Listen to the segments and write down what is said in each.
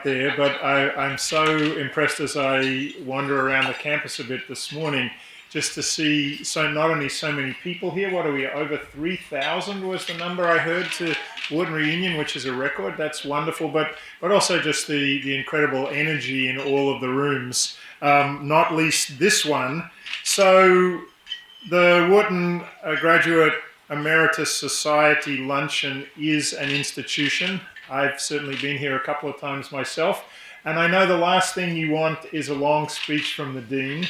up there, but I'm so impressed as I wander around the campus a bit this morning, just to see not only so many people here. What are we, over 3,000 was the number I heard to Wharton Reunion, which is a record. That's wonderful, but also just the incredible energy in all of the rooms, not least this one. So the Wharton Graduate Emeritus Society Luncheon is an institution. I've certainly been here a couple of times myself, and I know the last thing you want is a long speech from the Dean.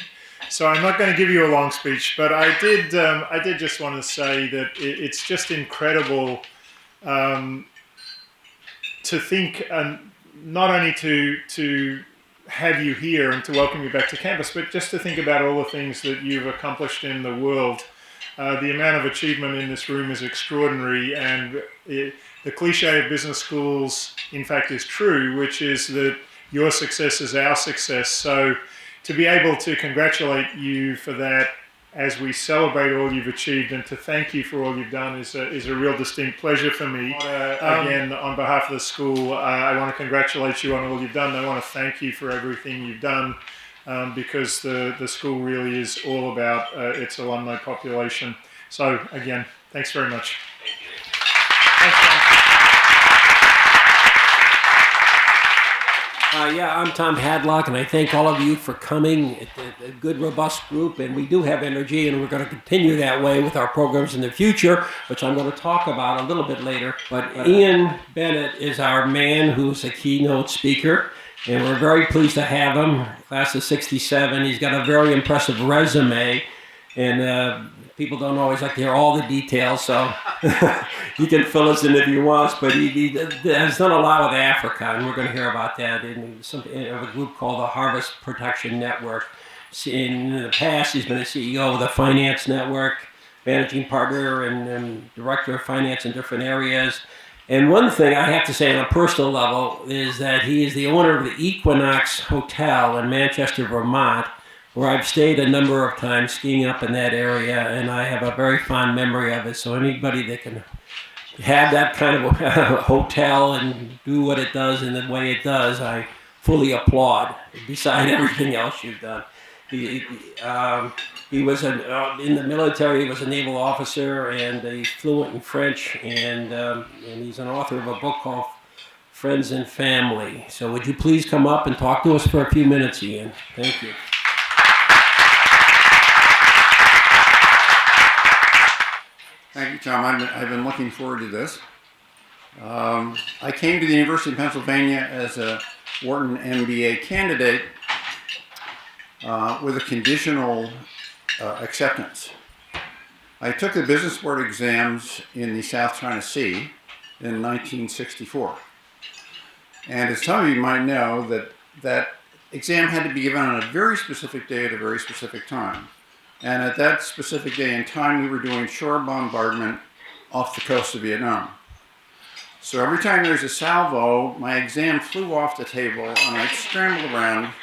So I'm not going to give you a long speech, but I did just want to say that it's just incredible to think, not only to have you here and to welcome you back to campus, but just to think about all the things that you've accomplished in the world. The amount of achievement in this room is extraordinary, and the cliche of business schools, in fact, is true, which is that your success is our success. So to be able to congratulate you for that as we celebrate all you've achieved, and to thank you for all you've done is a real distinct pleasure for me. Again, on behalf of the school, I want to congratulate you on all you've done. I want to thank you for everything you've done, because the school really is all about its alumni population. So again, thanks very much. Thanks, Tom. Yeah, I'm Tom Hadlock, and I thank all of you for coming. It's a good, robust group, and we do have energy, and we're going to continue that way with our programs in the future, which I'm going to talk about a little bit later. But Ian Bennett is our man who's a keynote speaker, and we're very pleased to have him. Class of '67. He's got a very impressive resume, and people don't always like to hear all the details, so you can fill us in if you want. But he has done a lot with Africa, and we're going to hear about that in a group called the Harvest Protection Network. In the past, he's been the CEO of the Finance Network, managing partner and director of finance in different areas. And one thing I have to say on a personal level is that he is the owner of the Equinox Hotel in Manchester, Vermont, where I've stayed a number of times skiing up in that area, and I have a very fond memory of it. So anybody that can have that kind of a hotel and do what it does in the way it does, I fully applaud, beside everything else you've done. He was in the military. He was a naval officer, and he's fluent in French, and he's an author of a book called Friends and Family. So would you please come up and talk to us for a few minutes, Ian? Thank you. Thank you, Tom. I've been looking forward to this. I came to the University of Pennsylvania as a Wharton MBA candidate with a conditional acceptance. I took the business board exams in the South China Sea in 1964. And as some of you might know, that exam had to be given on a very specific day at a very specific time. And at that specific day and time, we were doing shore bombardment off the coast of Vietnam. So every time there's a salvo, my exam flew off the table, and I'd scramble around,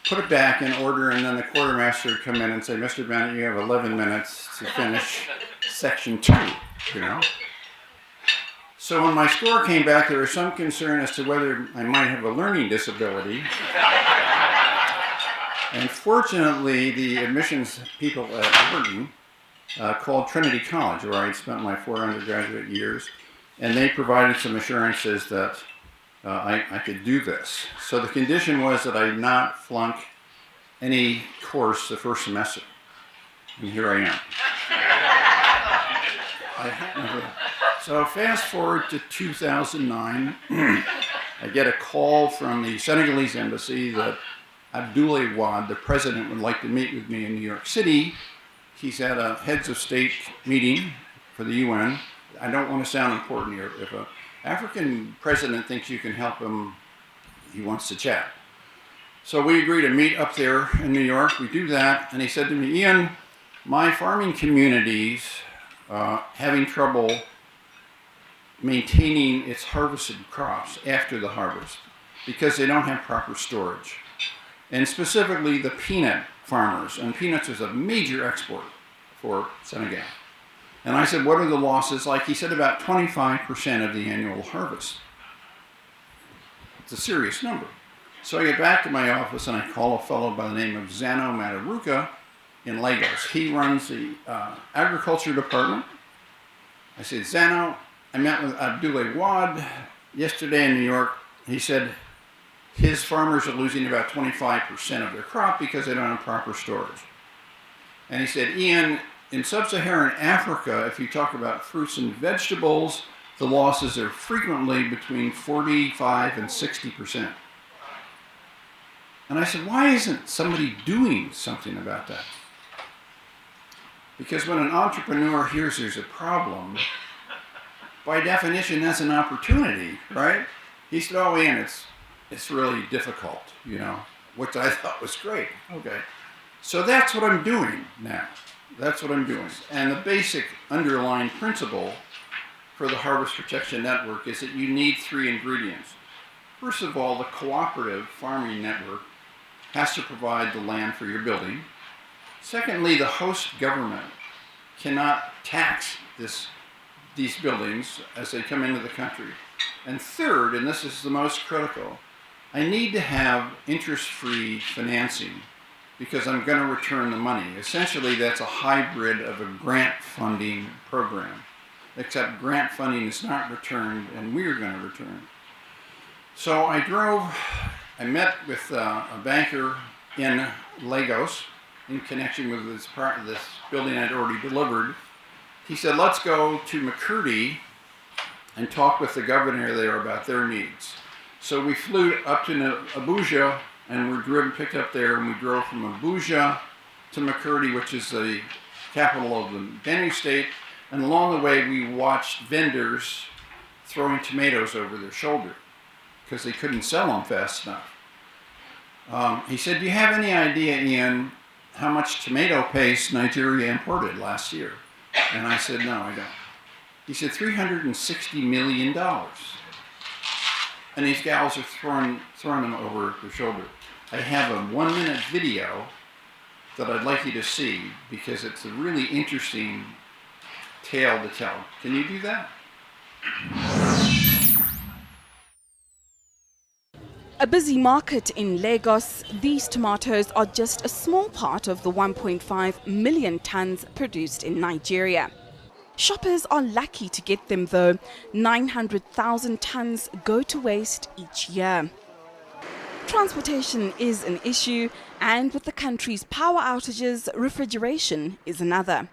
put it back in order, and then the quartermaster would come in and say, "Mr. Bennett, you have 11 minutes to finish section 2, you know." So when my score came back, there was some concern as to whether I might have a learning disability. And fortunately, the admissions people at Wharton called Trinity College, where I'd spent my 4 undergraduate years, and they provided some assurances that I could do this. So the condition was that I not flunk any course the first semester. And here I am. So fast forward to 2009, I get a call from the Senegalese embassy that Abdoulaye Wade, the president, would like to meet with me in New York City. He's at a heads of state meeting for the UN. I don't want to sound important here. If an African president thinks you can help him, he wants to chat. So we agree to meet up there in New York. We do that, and he said to me, "Ian, my farming community's having trouble maintaining its harvested crops after the harvest because they don't have proper storage. And specifically the peanut farmers, and peanuts is a major export for Senegal." And I said, "What are the losses like?" He said, "About 25% of the annual harvest." It's a serious number. So I get back to my office and I call a fellow by the name of Zano Mataruka in Lagos. He runs the agriculture department. I said, Zano, I met with Abdoulaye Wade yesterday in New York. He said his farmers are losing about 25% of their crop because they don't have proper storage. And he said, Ian, in sub-Saharan Africa, if you talk about fruits and vegetables, the losses are frequently between 45 and 60%. And I said, why isn't somebody doing something about that? Because when an entrepreneur hears there's a problem, by definition, that's an opportunity, right? He said, oh, Ian, it's really difficult, you know, which I thought was great. Okay. So that's what I'm doing now. That's what I'm doing. And the basic underlying principle for the Harvest Protection Network is that you need three ingredients. First of all, the cooperative farming network has to provide the land for your building. Secondly, the host government cannot tax these buildings as they come into the country. And third, and this is the most critical, I need to have interest-free financing because I'm going to return the money. Essentially, that's a hybrid of a grant funding program, except grant funding is not returned and we're going to return. So I met with a banker in Lagos in connection with this building I'd already delivered. He said, let's go to Makurdi and talk with the governor there about their needs. So we flew up to Abuja and were picked up there, and we drove from Abuja to Makurdi, which is the capital of the Benue state. And along the way, we watched vendors throwing tomatoes over their shoulder because they couldn't sell them fast enough. He said, do you have any idea, Ian, how much tomato paste Nigeria imported last year? And I said, no, I don't. He said, $360 million. And these gals are throwing them over their shoulder. I have a 1-minute video that I'd like you to see because it's a really interesting tale to tell. Can you do that? A busy market in Lagos, these tomatoes are just a small part of the 1.5 million tons produced in Nigeria. Shoppers are lucky to get them though. 900,000 tons go to waste each year. Transportation is an issue, and with the country's power outages, refrigeration is another.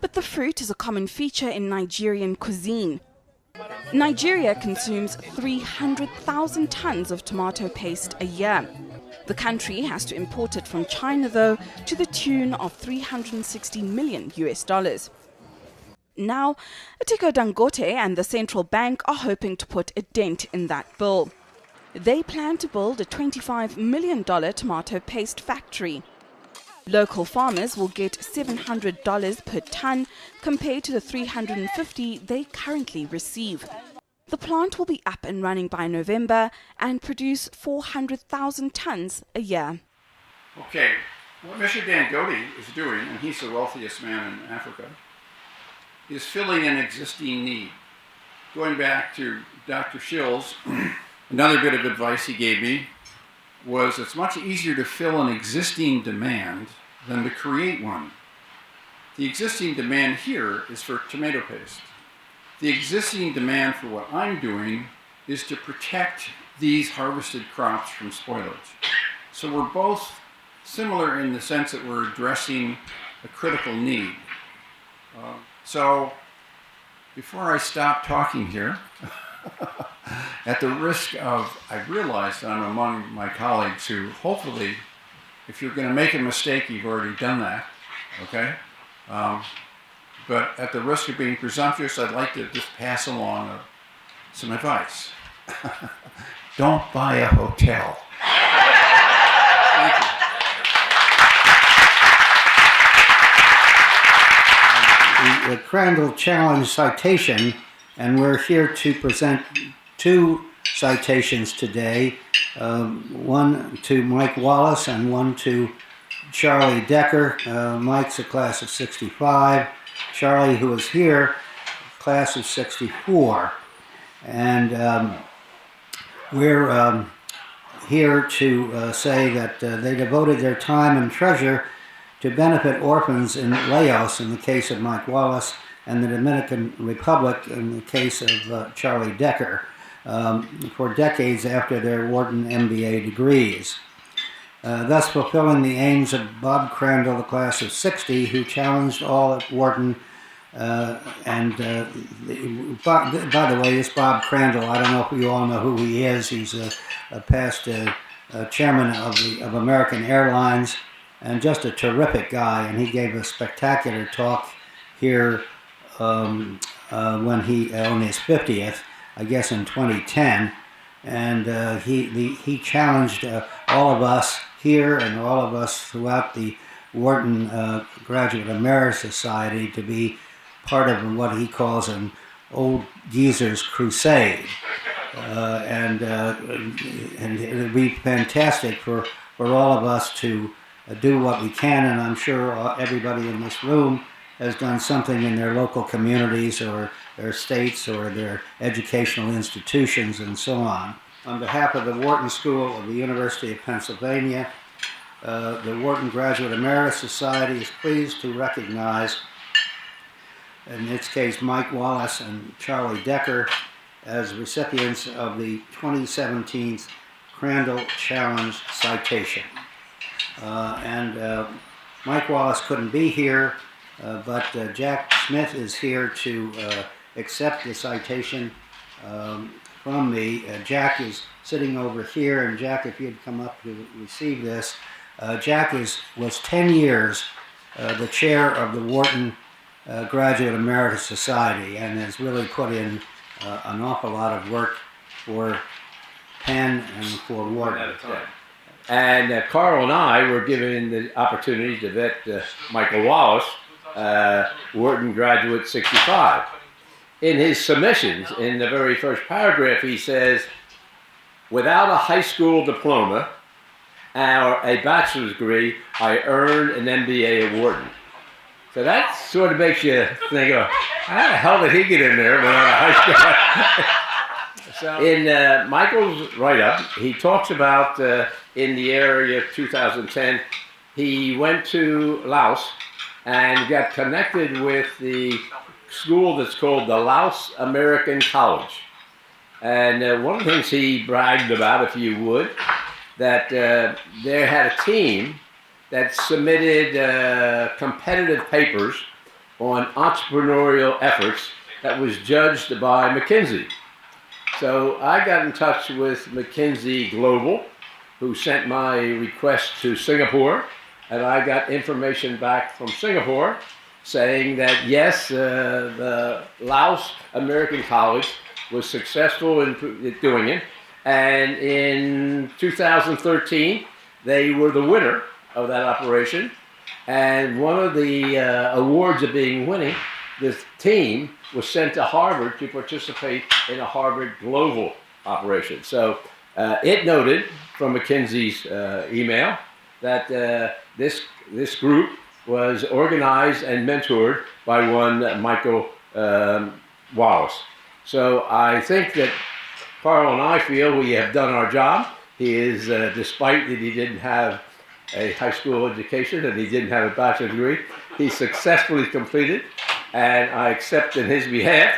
But the fruit is a common feature in Nigerian cuisine. Nigeria consumes 300,000 tons of tomato paste a year. The country has to import it from China, though, to the tune of $360 million. Now, Aliko Dangote and the central bank are hoping to put a dent in that bill. They plan to build a $25 million tomato paste factory. Local farmers will get $700 per ton compared to the $350 they currently receive. The plant will be up and running by November and produce 400,000 tons a year. Okay, what Mr. Dangote is doing, and he's the wealthiest man in Africa, is filling an existing need. Going back to Dr. Shills, another bit of advice he gave me was it's much easier to fill an existing demand than to create one. The existing demand here is for tomato paste. The existing demand for what I'm doing is to protect these harvested crops from spoilage. So we're both similar in the sense that we're addressing a critical need. So before I stop talking here, at the risk of, I realize that I'm among my colleagues who hopefully, if you're going to make a mistake, you've already done that, okay? But at the risk of being presumptuous, I'd like to just pass along some advice. Don't buy a hotel. Thank you. The Crandall Challenge citation, and we're here to present two citations today, one to Mike Wallace and one to Charlie Decker. Mike's a class of 65. Charlie, who is here, class of 64. And We're here to say that they devoted their time and treasure to benefit orphans in Laos in the case of Mike Wallace, and the Dominican Republic in the case of Charlie Decker, for decades after their Wharton MBA degrees. Thus fulfilling the aims of Bob Crandall, the class of '60, who challenged all at Wharton. By the way, this Bob Crandall, I don't know if you all know who he is. He's a past chairman of American Airlines, and just a terrific guy. And he gave a spectacular talk here when he on his 50th, I guess in 2010, and he challenged all of us here and all of us throughout the Wharton Graduate Emeritus Society to be part of what he calls an old geezer's crusade, and it would be fantastic for all of us to do what we can, and I'm sure everybody in this room has done something in their local communities or their states or their educational institutions and so on. On behalf of the Wharton School of the University of Pennsylvania, the Wharton Graduate Emeritus Society is pleased to recognize, in its case, Mike Wallace and Charlie Decker as recipients of the 2017 Crandall Challenge citation. Mike Wallace couldn't be here, but Jack Smith is here to accept the citation from me. Jack is sitting over here, and Jack, if you'd come up to receive this. Jack was 10 years the chair of the Wharton Graduate Emeritus Society, and has really put in an awful lot of work for Penn and for Wharton. And Carl and I were given the opportunity to vet Michael Wallace, Wharton Graduate 65. In his submissions, in the very first paragraph, he says, without a high school diploma or a bachelor's degree, I earned an MBA at Wharton. So that sort of makes you think, how the hell did he get in there without a high school? So in Michael's write-up, he talks about in the area of 2010, he went to Laos and got connected with the school that's called the Laos American College. And one of the things he bragged about, if you would, that they had a team that submitted competitive papers on entrepreneurial efforts that was judged by McKinsey. So I got in touch with McKinsey Global, who sent my request to Singapore, and I got information back from Singapore saying that yes, the Laos American College was successful in doing it, and in 2013 they were the winner of that operation, and one of the awards of being winning, this team was sent to Harvard to participate in a Harvard Global operation. So it noted from McKinsey's email that this group was organized and mentored by one Michael Wallace. So I think that Carl and I feel we have done our job. He is, despite that he didn't have a high school education and he didn't have a bachelor's degree, he successfully completed, and I accept in his behalf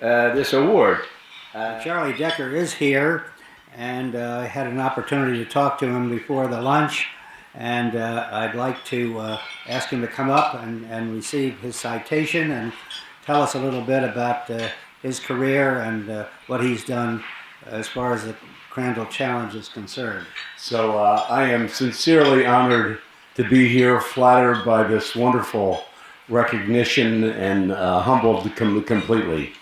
this award. Charlie Decker is here, and I had an opportunity to talk to him before the lunch, and I'd like to ask him to come up and receive his citation and tell us a little bit about his career and what he's done as far as the Crandall Challenge is concerned. So I am sincerely honored to be here, flattered by this wonderful recognition, and humbled completely.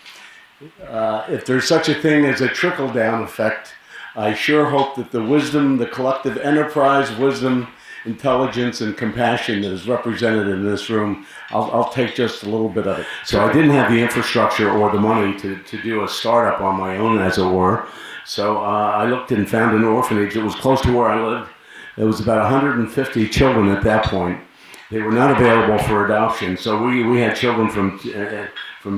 If there's such a thing as a trickle-down effect, I sure hope that the wisdom, the collective enterprise, wisdom, intelligence, and compassion that is represented in this room, I'll take just a little bit of it. So I didn't have the infrastructure or the money to do a startup on my own, as it were. So I looked and found an orphanage that was close to where I lived. There was about 150 children at that point. they were not available for adoption. So we had children from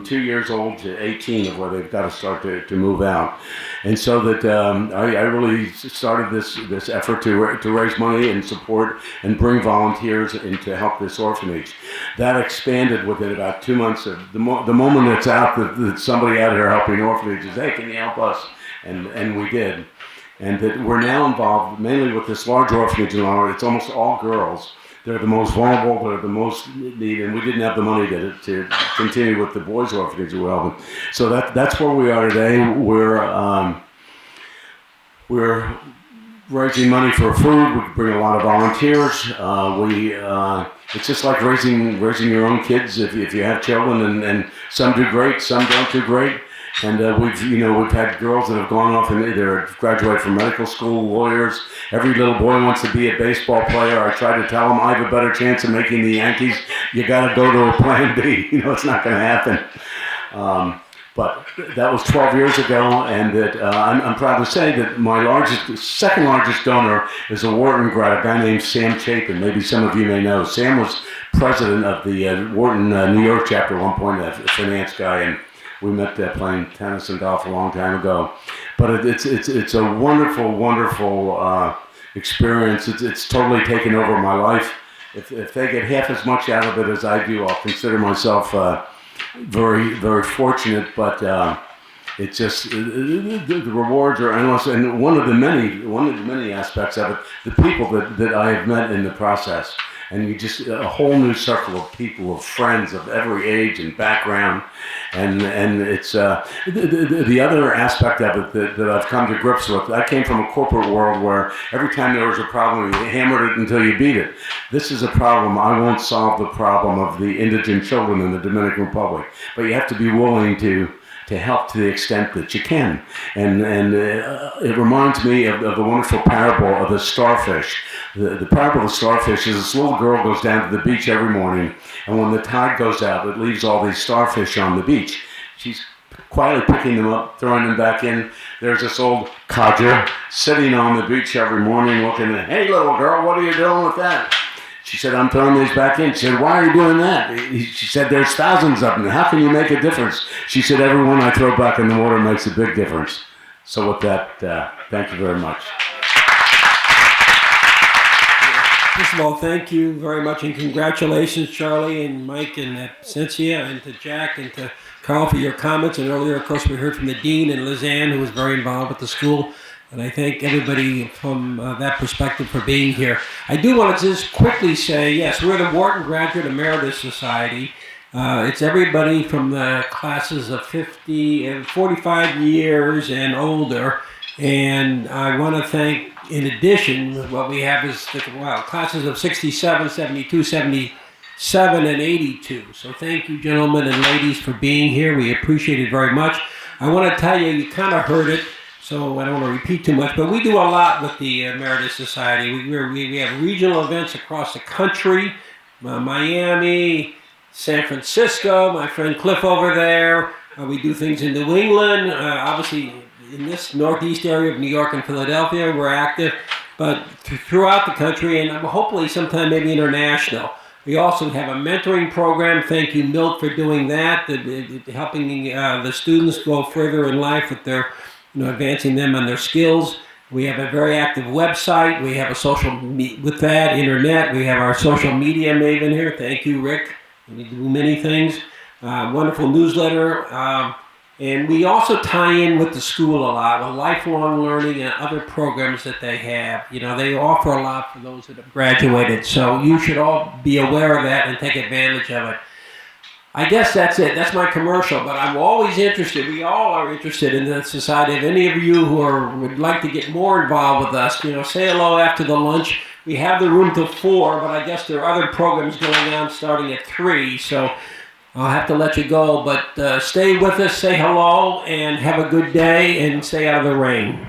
2 years old to 18 of where they've got to start to move out. And so that I really started this effort to raise money and support and bring volunteers in to help this orphanage. That expanded within about 2 months. The moment it's out that somebody out here helping orphanages, hey, can you help us? And we did. And that we're now involved mainly with this large orphanage in Long Island. It's almost all girls. They're the most vulnerable, they're the most needy, and we didn't have the money to continue with the boys' orphanage as well. So that's where we are today. We're raising money for food. We bring a lot of volunteers. It's just like raising your own kids. If you have children, and some do great, some don't do great. And we've had girls that have gone off and they're graduated from medical school, lawyers. Every little boy wants to be a baseball player. I try to tell them I have a better chance of making the Yankees. You got to go to a plan B. It's not going to happen. But that was 12 years ago, and that I'm proud to say that my second largest donor is a Wharton grad, a guy named Sam Chapin. Maybe some of you may know. Sam was president of the Wharton New York chapter at one point, a finance guy, and we met playing tennis and golf a long time ago. But it's a wonderful, wonderful experience. It's totally taken over my life. If they get half as much out of it as I do, I'll consider myself very, very fortunate. But it's just the rewards are endless. And one of the many aspects of it, the people that I have met in the process. And you just a whole new circle of people, of friends of every age and background, and it's the other aspect of it that I've come to grips with. I came from a corporate world where every time there was a problem, you hammered it until you beat it. This is a problem. I won't solve the problem of the indigent children in the Dominican Republic, but you have to be willing to help to the extent that you can. And it reminds me of the wonderful parable of the starfish. The parable of the starfish is this little girl goes down to the beach every morning, and when the tide goes out, it leaves all these starfish on the beach. She's quietly picking them up, throwing them back in. There's this old codger sitting on the beach every morning looking at, hey, little girl, what are you doing with that? She said, I'm throwing these back in. She said, why are you doing that? She said, there's thousands of them. How can you make a difference? She said, every one I throw back in the water makes a big difference. So with that, thank you very much. First of all, thank you very much, and congratulations, Charlie and Mike and Cynthia, and to Jack and to Carl for your comments. And earlier, of course, we heard from the dean and Lizanne, who was very involved with the school. And I thank everybody from that perspective for being here. I do want to just quickly say, yes, we're the Wharton Graduate Emeritus Society. It's everybody from the classes of 50 and 45 years and older. And I want to thank, in addition, what we have is classes of 67, 72, 77, and 82. So thank you, gentlemen and ladies, for being here. We appreciate it very much. I want to tell you, you kind of heard it, so I don't want to repeat too much, but we do a lot with the Emeritus Society. We have regional events across the country, Miami, San Francisco, my friend Cliff over there. We do things in New England, obviously in this northeast area of New York and Philadelphia, we're active, but throughout the country, and hopefully sometime maybe international. We also have a mentoring program. Thank you, Milt, for doing that, helping the students go further in life with their, advancing them on their skills. We have a very active website. We have a social internet. We have our social media maven here. Thank you, Rick. We do many things. Wonderful newsletter. And we also tie in with the school a lot with lifelong learning and other programs that they have. They offer a lot for those that have graduated. So you should all be aware of that and take advantage of it. I guess that's it. That's my commercial. But I'm always interested. We all are interested in the society. If any of you who would like to get more involved with us, say hello after the lunch. We have the room till 4, but I guess there are other programs going on starting at 3. So I'll have to let you go, but stay with us, say hello, and have a good day, and stay out of the rain.